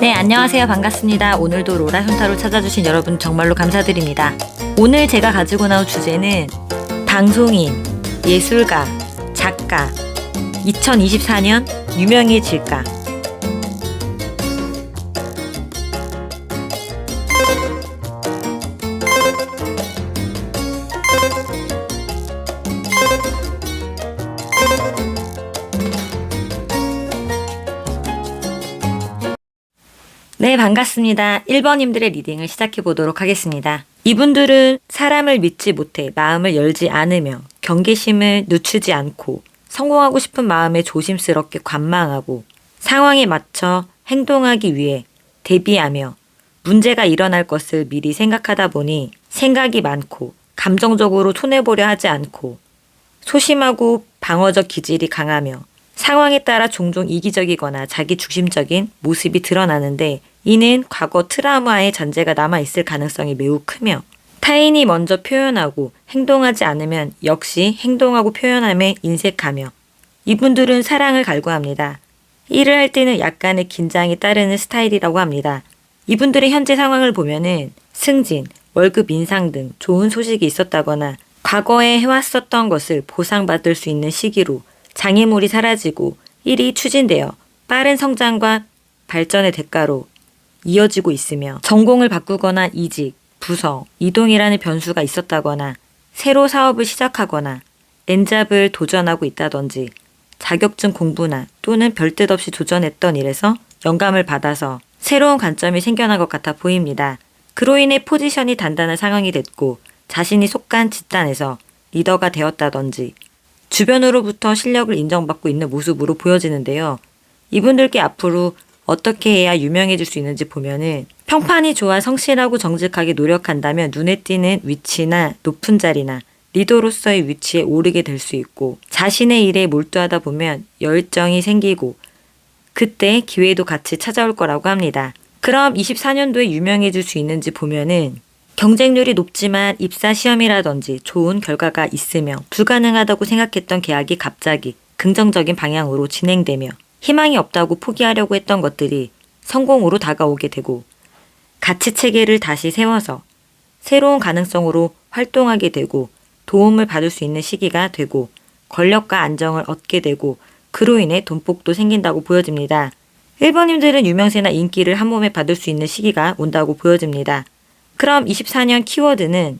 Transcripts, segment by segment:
네, 안녕하세요. 반갑습니다. 오늘도 로라 현타로 찾아주신 여러분 정말로 감사드립니다. 오늘 제가 가지고 나온 주제는 방송인, 예술가, 작가, 2024년 유명해질까? 네, 반갑습니다. 1번님들의 리딩을 시작해 보도록 하겠습니다. 이분들은 사람을 믿지 못해 마음을 열지 않으며 경계심을 늦추지 않고 성공하고 싶은 마음에 조심스럽게 관망하고 상황에 맞춰 행동하기 위해 대비하며 문제가 일어날 것을 미리 생각하다 보니 생각이 많고 감정적으로 손해보려 하지 않고 소심하고 방어적 기질이 강하며 상황에 따라 종종 이기적이거나 자기 중심적인 모습이 드러나는데 이는 과거 트라우마의 잔재가 남아있을 가능성이 매우 크며 타인이 먼저 표현하고 행동하지 않으면 역시 행동하고 표현함에 인색하며 이분들은 사랑을 갈구합니다. 일을 할 때는 약간의 긴장이 따르는 스타일이라고 합니다. 이분들의 현재 상황을 보면은 승진, 월급 인상 등 좋은 소식이 있었다거나 과거에 해왔었던 것을 보상받을 수 있는 시기로 장애물이 사라지고 일이 추진되어 빠른 성장과 발전의 대가로 이어지고 있으며 전공을 바꾸거나 이직, 부서, 이동이라는 변수가 있었다거나 새로 사업을 시작하거나 랜잡을 도전하고 있다든지 자격증 공부나 또는 별뜻 없이 도전했던 일에서 영감을 받아서 새로운 관점이 생겨난 것 같아 보입니다. 그로 인해 포지션이 단단한 상황이 됐고 자신이 속한 집단에서 리더가 되었다든지 주변으로부터 실력을 인정받고 있는 모습으로 보여지는데요. 이분들께 앞으로 어떻게 해야 유명해질 수 있는지 보면은 평판이 좋아 성실하고 정직하게 노력한다면 눈에 띄는 위치나 높은 자리나 리더로서의 위치에 오르게 될 수 있고 자신의 일에 몰두하다 보면 열정이 생기고 그때 기회도 같이 찾아올 거라고 합니다. 그럼 24년도에 유명해질 수 있는지 보면은 경쟁률이 높지만 입사 시험이라든지 좋은 결과가 있으며 불가능하다고 생각했던 계약이 갑자기 긍정적인 방향으로 진행되며 희망이 없다고 포기하려고 했던 것들이 성공으로 다가오게 되고 가치 체계를 다시 세워서 새로운 가능성으로 활동하게 되고 도움을 받을 수 있는 시기가 되고 권력과 안정을 얻게 되고 그로 인해 돈복도 생긴다고 보여집니다. 1번님들은 유명세나 인기를 한 몸에 받을 수 있는 시기가 온다고 보여집니다. 그럼 24년 키워드는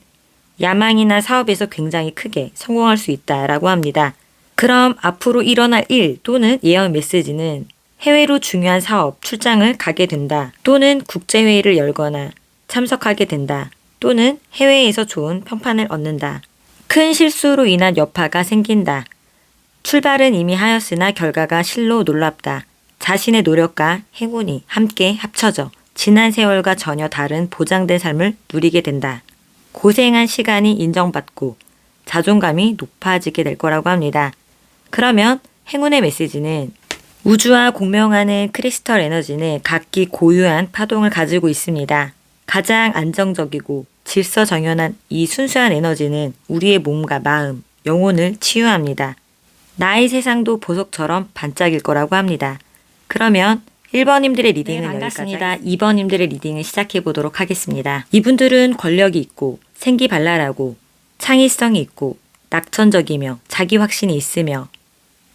야망이나 사업에서 굉장히 크게 성공할 수 있다라고 합니다. 그럼 앞으로 일어날 일 또는 예언 메시지는 해외로 중요한 사업, 출장을 가게 된다 또는 국제회의를 열거나 참석하게 된다 또는 해외에서 좋은 평판을 얻는다. 큰 실수로 인한 여파가 생긴다. 출발은 이미 하였으나 결과가 실로 놀랍다. 자신의 노력과 행운이 함께 합쳐져 지난 세월과 전혀 다른 보장된 삶을 누리게 된다. 고생한 시간이 인정받고 자존감이 높아지게 될 거라고 합니다. 그러면 행운의 메시지는 우주와 공명하는 크리스털 에너지는 각기 고유한 파동을 가지고 있습니다. 가장 안정적이고 질서정연한 이 순수한 에너지는 우리의 몸과 마음, 영혼을 치유합니다. 나의 세상도 보석처럼 반짝일 거라고 합니다. 그러면 1번님들의 리딩은 반갑습니다. 2번님들의 리딩을 시작해 보도록 하겠습니다. 이분들은 권력이 있고 생기발랄하고 창의성이 있고 낙천적이며 자기 확신이 있으며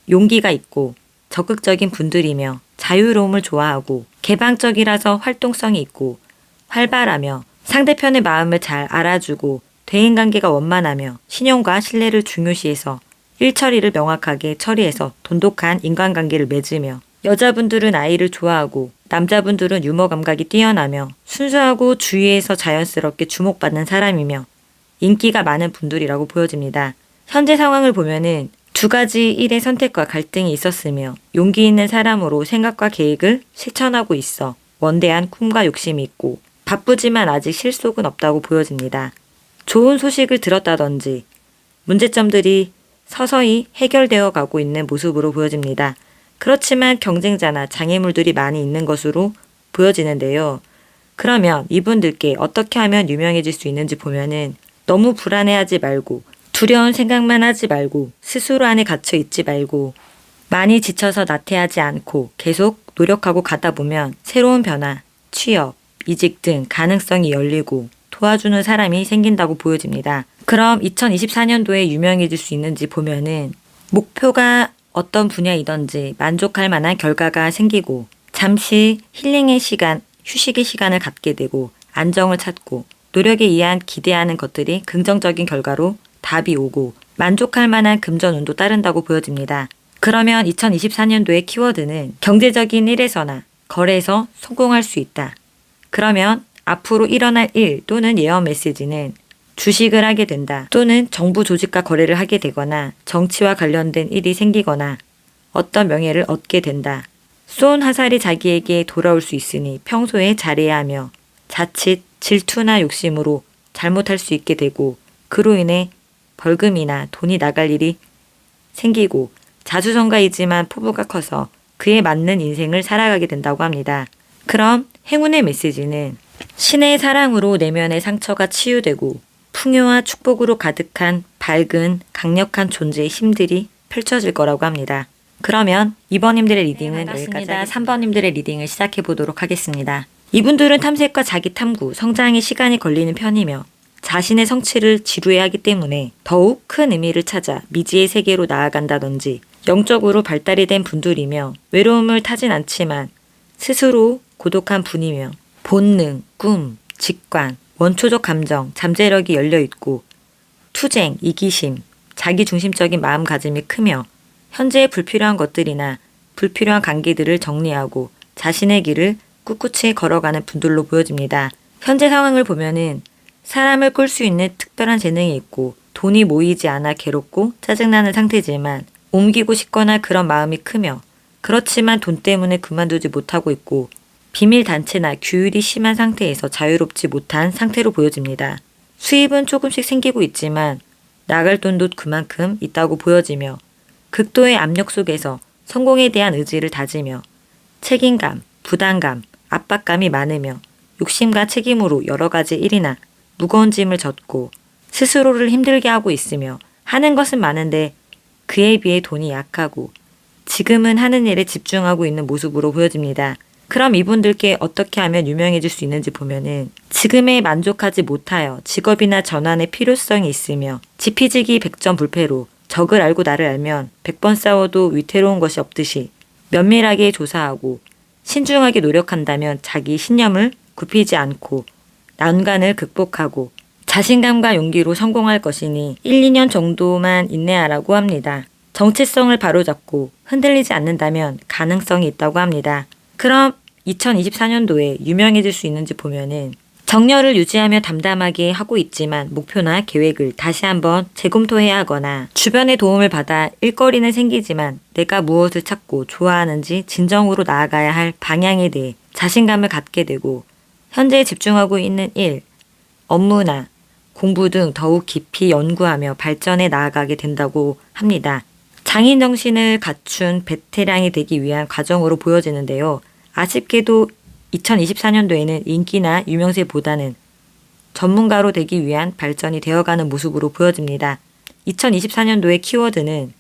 용기가 있고 적극적인 분들이며 자유로움을 좋아하고 개방적이라서 활동성이 있고 활발하며 상대편의 마음을 잘 알아주고 대인관계가 원만하며 신용과 신뢰를 중요시해서 일처리를 명확하게 처리해서 돈독한 인간관계를 맺으며 여자분들은 아이를 좋아하고 남자분들은 유머 감각이 뛰어나며 순수하고 주위에서 자연스럽게 주목받는 사람이며 인기가 많은 분들이라고 보여집니다. 현재 상황을 보면은 두 가지 일의 선택과 갈등이 있었으며 용기 있는 사람으로 생각과 계획을 실천하고 있어 원대한 꿈과 욕심이 있고 바쁘지만 아직 실속은 없다고 보여집니다. 좋은 소식을 들었다든지 문제점들이 서서히 해결되어 가고 있는 모습으로 보여집니다. 그렇지만 경쟁자나 장애물들이 많이 있는 것으로 보여지는데요. 그러면 이분들께 어떻게 하면 유명해질 수 있는지 보면은 너무 불안해하지 말고 두려운 생각만 하지 말고 스스로 안에 갇혀 있지 말고 많이 지쳐서 나태하지 않고 계속 노력하고 가다 보면 새로운 변화, 취업, 이직 등 가능성이 열리고 도와주는 사람이 생긴다고 보여집니다. 그럼 2024년도에 유명해질 수 있는지 보면은 목표가 어떤 분야이든지 만족할 만한 결과가 생기고 잠시 힐링의 시간, 휴식의 시간을 갖게 되고 안정을 찾고 노력에 의한 기대하는 것들이 긍정적인 결과로 답이 오고 만족할 만한 금전운도 따른다고 보여집니다. 그러면 2024년도의 키워드는 경제적인 일에서나 거래에서 성공할 수 있다. 그러면 앞으로 일어날 일 또는 예언 메시지는 주식을 하게 된다. 또는 정부 조직과 거래를 하게 되거나 정치와 관련된 일이 생기거나 어떤 명예를 얻게 된다. 쏜 화살이 자기에게 돌아올 수 있으니 평소에 잘해야 하며 자칫 질투나 욕심으로 잘못할 수 있게 되고 그로 인해 벌금이나 돈이 나갈 일이 생기고 자주성가이지만 포부가 커서 그에 맞는 인생을 살아가게 된다고 합니다. 그럼 행운의 메시지는 신의 사랑으로 내면의 상처가 치유되고 풍요와 축복으로 가득한 밝은 강력한 존재의 힘들이 펼쳐질 거라고 합니다. 그러면 2번님들의 리딩은 여기까지 3번님들의 리딩을 시작해 보도록 하겠습니다. 이분들은 탐색과 자기 탐구, 성장에 시간이 걸리는 편이며 자신의 성취를 지루해하기 때문에 더욱 큰 의미를 찾아 미지의 세계로 나아간다든지 영적으로 발달이 된 분들이며 외로움을 타진 않지만 스스로 고독한 분이며 본능, 꿈, 직관, 원초적 감정, 잠재력이 열려있고 투쟁, 이기심, 자기중심적인 마음가짐이 크며 현재의 불필요한 것들이나 불필요한 관계들을 정리하고 자신의 길을 꿋꿋이 걸어가는 분들로 보여집니다. 현재 상황을 보면은 사람을 끌 수 있는 특별한 재능이 있고 돈이 모이지 않아 괴롭고 짜증나는 상태지만 옮기고 싶거나 그런 마음이 크며 그렇지만 돈 때문에 그만두지 못하고 있고 비밀 단체나 규율이 심한 상태에서 자유롭지 못한 상태로 보여집니다. 수입은 조금씩 생기고 있지만 나갈 돈도 그만큼 있다고 보여지며 극도의 압력 속에서 성공에 대한 의지를 다지며 책임감, 부담감, 압박감이 많으며 욕심과 책임으로 여러 가지 일이나 무거운 짐을 졌고 스스로를 힘들게 하고 있으며 하는 것은 많은데 그에 비해 돈이 약하고 지금은 하는 일에 집중하고 있는 모습으로 보여집니다. 그럼 이분들께 어떻게 하면 유명해질 수 있는지 보면은 지금에 만족하지 못하여 직업이나 전환의 필요성이 있으며 지피지기 백전불패로 적을 알고 나를 알면 100번 싸워도 위태로운 것이 없듯이 면밀하게 조사하고 신중하게 노력한다면 자기 신념을 굽히지 않고 난관을 극복하고 자신감과 용기로 성공할 것이니 1, 2년 정도만 인내하라고 합니다. 정체성을 바로잡고 흔들리지 않는다면 가능성이 있다고 합니다. 그럼 2024년도에 유명해질 수 있는지 보면은 정열을 유지하며 담담하게 하고 있지만 목표나 계획을 다시 한번 재검토해야 하거나 주변의 도움을 받아 일거리는 생기지만 내가 무엇을 찾고 좋아하는지 진정으로 나아가야 할 방향에 대해 자신감을 갖게 되고 현재 집중하고 있는 일, 업무나 공부 등 더욱 깊이 연구하며 발전해 나아가게 된다고 합니다. 장인 정신을 갖춘 베테랑이 되기 위한 과정으로 보여지는데요. 아쉽게도 2024년도에는 인기나 유명세보다는 전문가로 되기 위한 발전이 되어가는 모습으로 보여집니다. 2024년도의 키워드는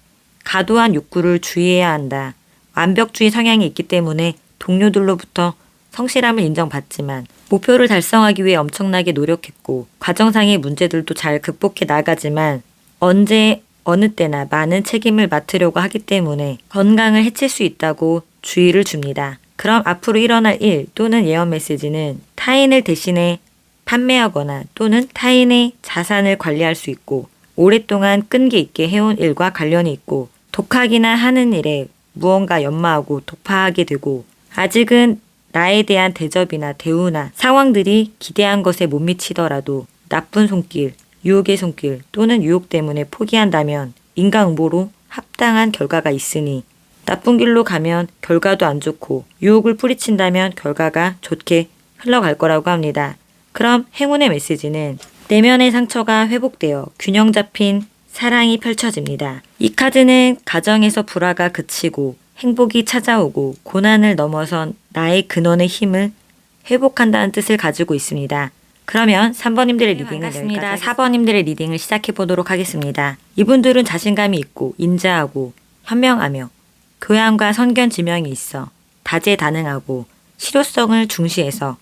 과도한 욕구를 주의해야 한다. 완벽주의 성향이 있기 때문에 동료들로부터 성실함을 인정받지만 목표를 달성하기 위해 엄청나게 노력했고 과정상의 문제들도 잘 극복해 나가지만 언제 어느 때나 많은 책임을 맡으려고 하기 때문에 건강을 해칠 수 있다고 주의를 줍니다. 그럼 앞으로 일어날 일 또는 예언 메시지는 타인을 대신해 판매하거나 또는 타인의 자산을 관리할 수 있고 오랫동안 끈기 있게 해온 일과 관련이 있고 독학이나 하는 일에 무언가 연마하고 독파하게 되고 아직은 나에 대한 대접이나 대우나 상황들이 기대한 것에 못 미치더라도 나쁜 손길, 유혹의 손길 또는 유혹 때문에 포기한다면 인과응보로 합당한 결과가 있으니 나쁜 길로 가면 결과도 안 좋고 유혹을 뿌리친다면 결과가 좋게 흘러갈 거라고 합니다. 그럼 행운의 메시지는 내면의 상처가 회복되어 균형 잡힌 사랑이 펼쳐집니다. 이 카드는 가정에서 불화가 그치고 행복이 찾아오고 고난을 넘어선 나의 근원의 힘을 회복한다는 뜻을 가지고 있습니다. 그러면 3번님들의 리딩은 여기까지 4번님들의 리딩을 시작해 보도록 하겠습니다. 이분들은 자신감이 있고 인자하고 현명하며 교양과 선견 지명이 있어 다재다능하고 실효성을 중시해서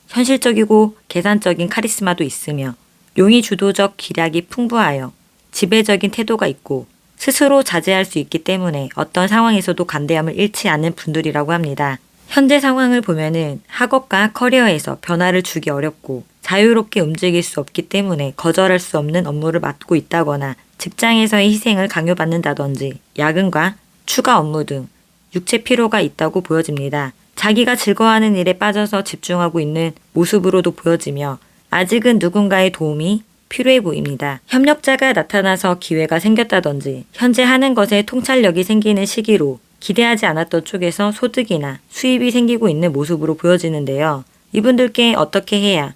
현실적이고 계산적인 카리스마도 있으며 용의 주도적 기략이 풍부하여 지배적인 태도가 있고 스스로 자제할 수 있기 때문에 어떤 상황에서도 관대함을 잃지 않는 분들이라고 합니다. 현재 상황을 보면은 학업과 커리어에서 변화를 주기 어렵고 자유롭게 움직일 수 없기 때문에 거절할 수 없는 업무를 맡고 있다거나 직장에서의 희생을 강요받는다든지 야근과 추가 업무 등 육체 피로가 있다고 보여집니다. 자기가 즐거워하는 일에 빠져서 집중하고 있는 모습으로도 보여지며 아직은 누군가의 도움이 필요해 보입니다. 협력자가 나타나서 기회가 생겼다든지 현재 하는 것에 통찰력이 생기는 시기로 기대하지 않았던 쪽에서 소득이나 수입이 생기고 있는 모습으로 보여지는데요. 이분들께 어떻게 해야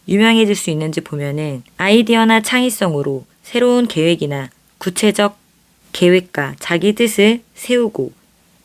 유명해질 수 있는지 보면은 아이디어나 창의성으로 새로운 계획이나 구체적 계획과 자기 뜻을 세우고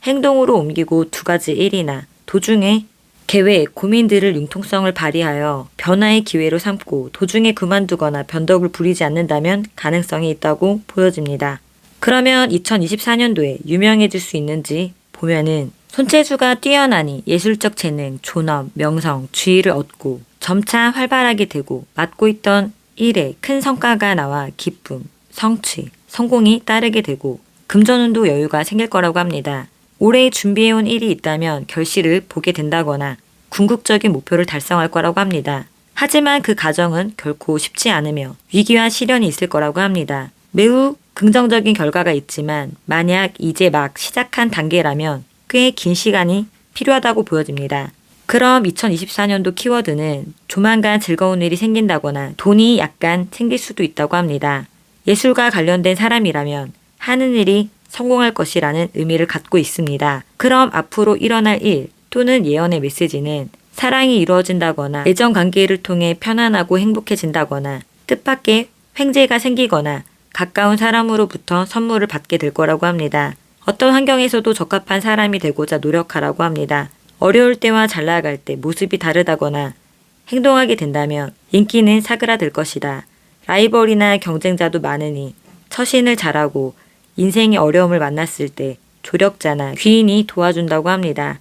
행동으로 옮기고 두 가지 일이나 도중에 계획, 고민들을 융통성을 발휘하여 변화의 기회로 삼고 도중에 그만두거나 변덕을 부리지 않는다면 가능성이 있다고 보여집니다. 그러면 2024년도에 유명해질 수 있는지 보면은 손재주가 뛰어나니 예술적 재능, 존엄, 명성, 지위를 얻고 점차 활발하게 되고 맡고 있던 일에 큰 성과가 나와 기쁨, 성취, 성공이 따르게 되고 금전운도 여유가 생길 거라고 합니다. 올해 준비해온 일이 있다면 결실을 보게 된다거나 궁극적인 목표를 달성할 거라고 합니다. 하지만 그 과정은 결코 쉽지 않으며 위기와 시련이 있을 거라고 합니다. 매우 긍정적인 결과가 있지만 만약 이제 막 시작한 단계라면 꽤 긴 시간이 필요하다고 보여집니다. 그럼 2024년도 키워드는 조만간 즐거운 일이 생긴다거나 돈이 약간 생길 수도 있다고 합니다. 예술과 관련된 사람이라면 하는 일이 성공할 것이라는 의미를 갖고 있습니다. 그럼 앞으로 일어날 일 또는 예언의 메시지는 사랑이 이루어진다거나 애정 관계를 통해 편안하고 행복해진다거나 뜻밖의 횡재가 생기거나 가까운 사람으로부터 선물을 받게 될 거라고 합니다. 어떤 환경에서도 적합한 사람이 되고자 노력하라고 합니다. 어려울 때와 잘 나갈 때 모습이 다르다거나 행동하게 된다면 인기는 사그라들 것이다. 라이벌이나 경쟁자도 많으니 처신을 잘하고 인생의 어려움을 만났을 때 조력자나 귀인이 도와준다고 합니다.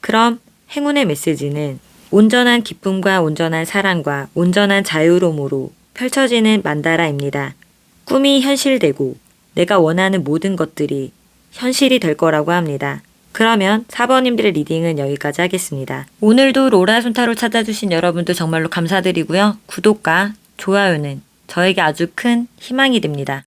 그럼 행운의 메시지는 온전한 기쁨과 온전한 사랑과 온전한 자유로움으로 펼쳐지는 만다라입니다. 꿈이 현실되고 내가 원하는 모든 것들이 현실이 될 거라고 합니다. 그러면 4번님들의 리딩은 여기까지 하겠습니다. 오늘도 로라 순타로 찾아주신 여러분들 정말로 감사드리고요. 구독과 좋아요는 저에게 아주 큰 희망이 됩니다.